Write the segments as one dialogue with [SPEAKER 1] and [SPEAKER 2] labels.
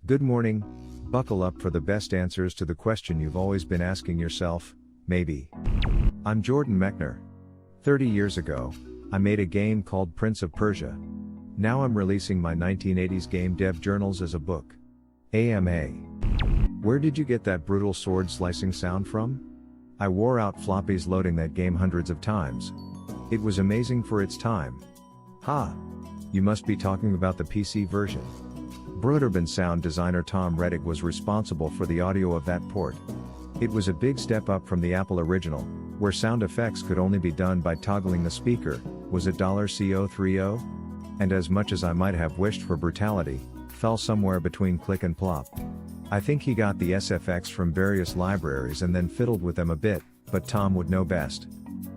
[SPEAKER 1] Good morning. Buckle up for the best answers to the question you've always been asking yourself, maybe. I'm Jordan Mechner. 30 years ago, I made a game called Prince of Persia. Now I'm releasing my 1980s game dev journals as a book. AmA. Where did you get that brutal sword slicing sound from? I wore out floppies loading that game hundreds of times. It was amazing for its time. Ha! You must be talking about the PC version. Broder sound designer Tom Reddick was responsible for the audio of that port. It was a big step up from the Apple original, where sound effects could only be done by toggling the speaker. Was it $CO30? And as much as I might have wished for brutality, fell somewhere between click and plop. I think he got the SFX from various libraries and then fiddled with them a bit, but Tom would know best.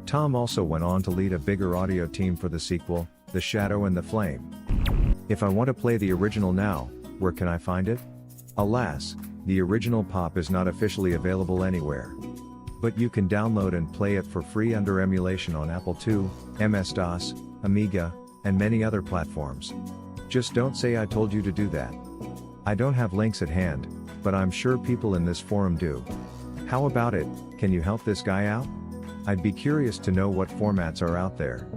[SPEAKER 1] Tom also went on to lead a bigger audio team for the sequel, The Shadow and the Flame. If I want to play the original now, where can I find it? Alas, the original pop is not officially available anywhere. But you can download and play it for free under emulation on Apple II, MS-DOS, Amiga, and many other platforms. Just don't say I told you to do that. I don't have links at hand, but I'm sure people in this forum do. How about it? Can you help this guy out? I'd be curious to know what formats are out there.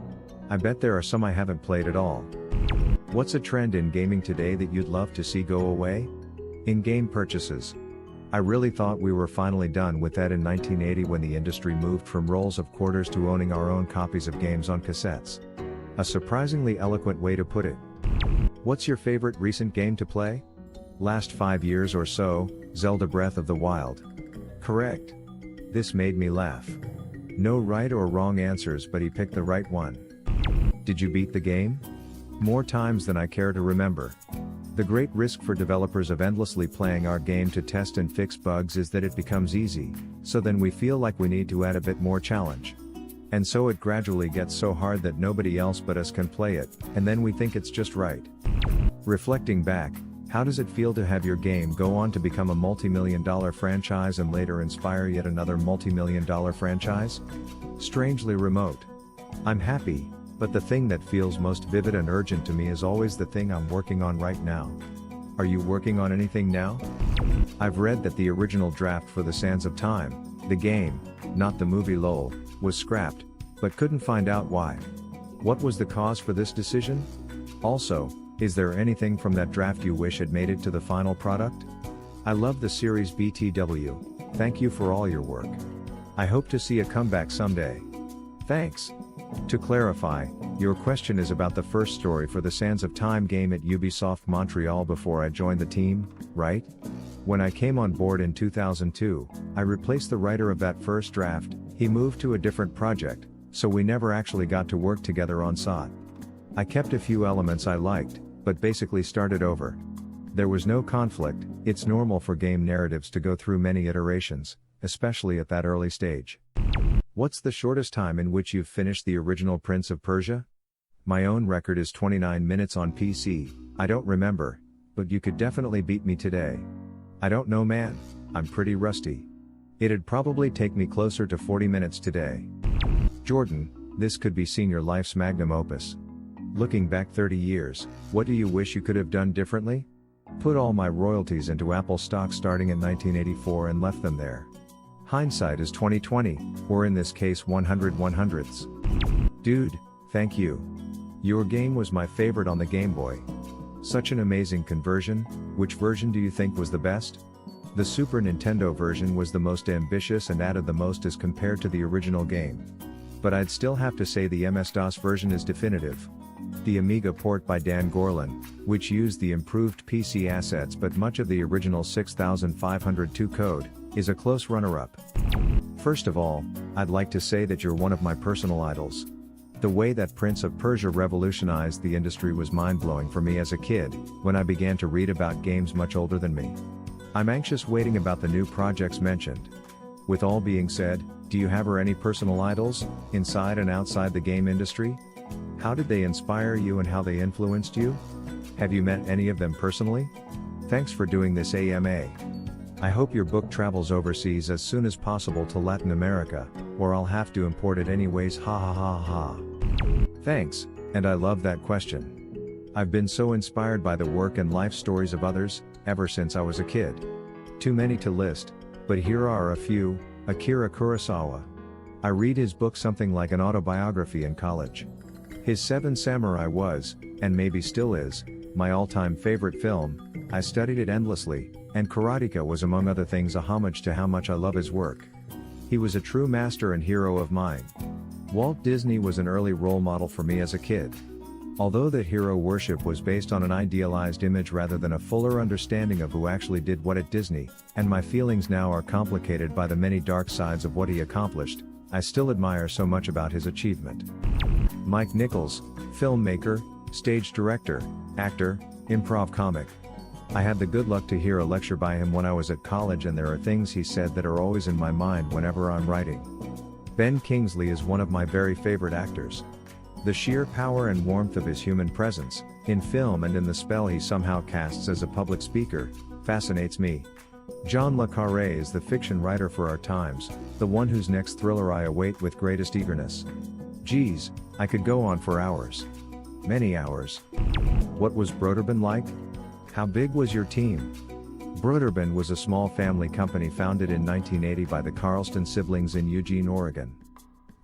[SPEAKER 1] I bet there are some I haven't played at all. What's a trend in gaming today that you'd love to see go away? In-game purchases. I really thought we were finally done with that in 1980 when the industry moved from rolls of quarters to owning our own copies of games on cassettes. A surprisingly eloquent way to put it. What's your favorite recent game to play? Last 5 years or so, Zelda Breath of the Wild. Correct. This made me laugh. No right or wrong answers, but he picked the right one. Did you beat the game? More times than I care to remember. The great risk for developers of endlessly playing our game to test and fix bugs is that it becomes easy, so then we feel like we need to add a bit more challenge. And so it gradually gets so hard that nobody else but us can play it, and then we think it's just right. Reflecting back, how does it feel to have your game go on to become a multi-million-dollar franchise and later inspire yet another multi-million-dollar franchise? Strangely remote. I'm happy. But the thing that feels most vivid and urgent to me is always the thing I'm working on right now. Are you working on anything now? I've read that the original draft for The Sands of Time, the game, not the movie lol, was scrapped, but couldn't find out why. What was the cause for this decision? Also, is there anything from that draft you wish had made it to the final product? I love the series BTW, thank you for all your work. I hope to see a comeback someday. Thanks. To clarify, your question is about the first story for the Sands of Time game at Ubisoft Montreal before I joined the team, right? When I came on board in 2002, I replaced the writer of that first draft. He moved to a different project, so we never actually got to work together on SOT. I kept a few elements I liked, but basically started over. There was no conflict. It's normal for game narratives to go through many iterations, especially at that early stage. What's the shortest time in which you've finished the original Prince of Persia? My own record is 29 minutes on PC, I don't remember, but you could definitely beat me today. I don't know man, I'm pretty rusty. It'd probably take me closer to 40 minutes today. Jordan, this could be seen your life's magnum opus. Looking back 30 years, what do you wish you could have done differently? Put all my royalties into Apple stock starting in 1984 and left them there. Hindsight is 20/20, or in this case 100/100ths. Dude, thank you. Your game was my favorite on the Game Boy. Such an amazing conversion. Which version do you think was the best? The Super Nintendo version was the most ambitious and added the most as compared to the original game. But I'd still have to say the MS-DOS version is definitive. The Amiga port by Dan Gorlin, which used the improved PC assets but much of the original 6502 code, is a close runner-up. First of all, I'd like to say that you're one of my personal idols. The way that Prince of Persia revolutionized the industry was mind-blowing for me as a kid, when I began to read about games much older than me. I'm anxious waiting about the new projects mentioned. With all being said, do you have any personal idols, inside and outside the game industry? How did they inspire you and how they influenced you? Have you met any of them personally? Thanks for doing this AMA. I hope your book travels overseas as soon as possible to Latin America, or I'll have to import it anyways, ha ha ha ha. Thanks, and I love that question. I've been so inspired by the work and life stories of others, ever since I was a kid. Too many to list, but here are a few. Akira Kurosawa. I read his book something like an autobiography in college. His Seven Samurai was, and maybe still is, my all-time favorite film. I studied it endlessly, and Karateka was among other things a homage to how much I love his work. He was a true master and hero of mine. Walt Disney was an early role model for me as a kid. Although that hero worship was based on an idealized image rather than a fuller understanding of who actually did what at Disney, and my feelings now are complicated by the many dark sides of what he accomplished, I still admire so much about his achievement. Mike Nichols, filmmaker, stage director, actor, improv comic. I had the good luck to hear a lecture by him when I was at college, and there are things he said that are always in my mind whenever I'm writing. Ben Kingsley is one of my very favorite actors. The sheer power and warmth of his human presence, in film and in the spell he somehow casts as a public speaker, fascinates me. John le Carré is the fiction writer for our times, the one whose next thriller I await with greatest eagerness. Geez, I could go on for hours. Many hours. What was Broderman like? How big was your team? Broderman was a small family company founded in 1980 by the Carlston siblings in Eugene, Oregon.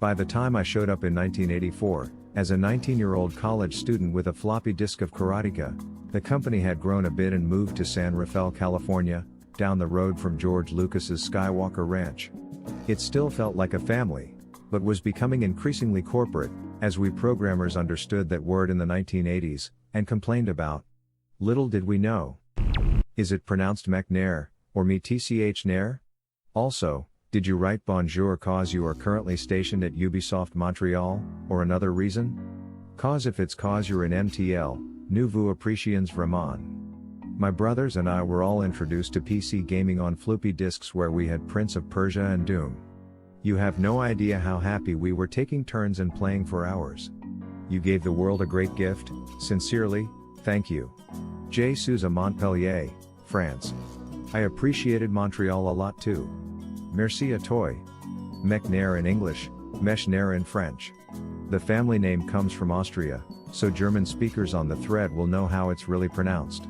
[SPEAKER 1] By the time I showed up in 1984, as a 19-year-old college student with a floppy disk of Karateka, the company had grown a bit and moved to San Rafael, California, down the road from George Lucas's Skywalker Ranch. It still felt like a family, but was becoming increasingly corporate, as we programmers understood that word in the 1980s, and complained about. Little did we know. Is it pronounced Mechner, or me-tch-ner? Also, did you write bonjour cause you are currently stationed at Ubisoft Montreal, or another reason? Cause if it's cause you're in MTL, nous vous apprécions vraiment. My brothers and I were all introduced to PC gaming on floppy disks where we had Prince of Persia and Doom. You have no idea how happy we were taking turns and playing for hours. You gave the world a great gift, sincerely, thank you. J. Souza, Montpellier, France. I appreciated Montreal a lot too. Merci à toi. Mechner in English, Mechner in French. The family name comes from Austria, so German speakers on the thread will know how it's really pronounced.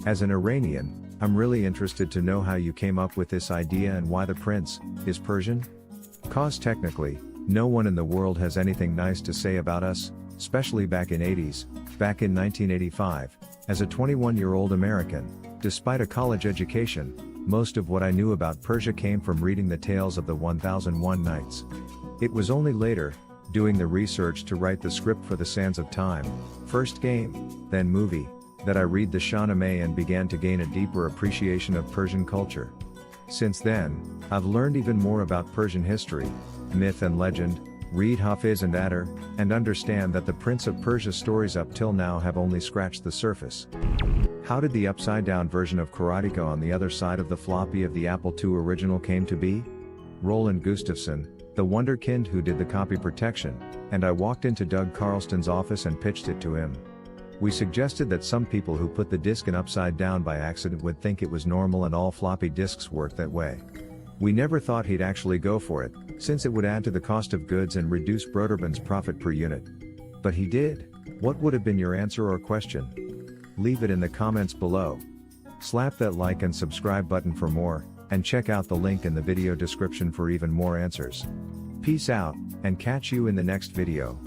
[SPEAKER 1] As an Iranian, I'm really interested to know how you came up with this idea and why the prince is Persian. Cause technically, no one in the world has anything nice to say about us, especially back in 80s, back in 1985, as a 21-year-old American, despite a college education. Most of what I knew about Persia came from reading the tales of the 1001 Nights. It was only later, doing the research to write the script for The Sands of Time, first game, then movie, that I read the AmA and began to gain a deeper appreciation of Persian culture. Since then, I've learned even more about Persian history, myth and legend, read Hafiz and Adar, and understand that the Prince of Persia stories up till now have only scratched the surface. How did the upside-down version of Karateka on the other side of the floppy of the Apple II original came to be? Roland Gustafson, the wonderkind who did the copy protection, and I walked into Doug Carlston's office and pitched it to him. We suggested that some people who put the disk in upside down by accident would think it was normal and all floppy disks work that way. We never thought he'd actually go for it, since it would add to the cost of goods and reduce Broderman's profit per unit. But he did. What would have been your answer or question? Leave it in the comments below. Slap that like and subscribe button for more, and check out the link in the video description for even more answers. Peace out, and catch you in the next video.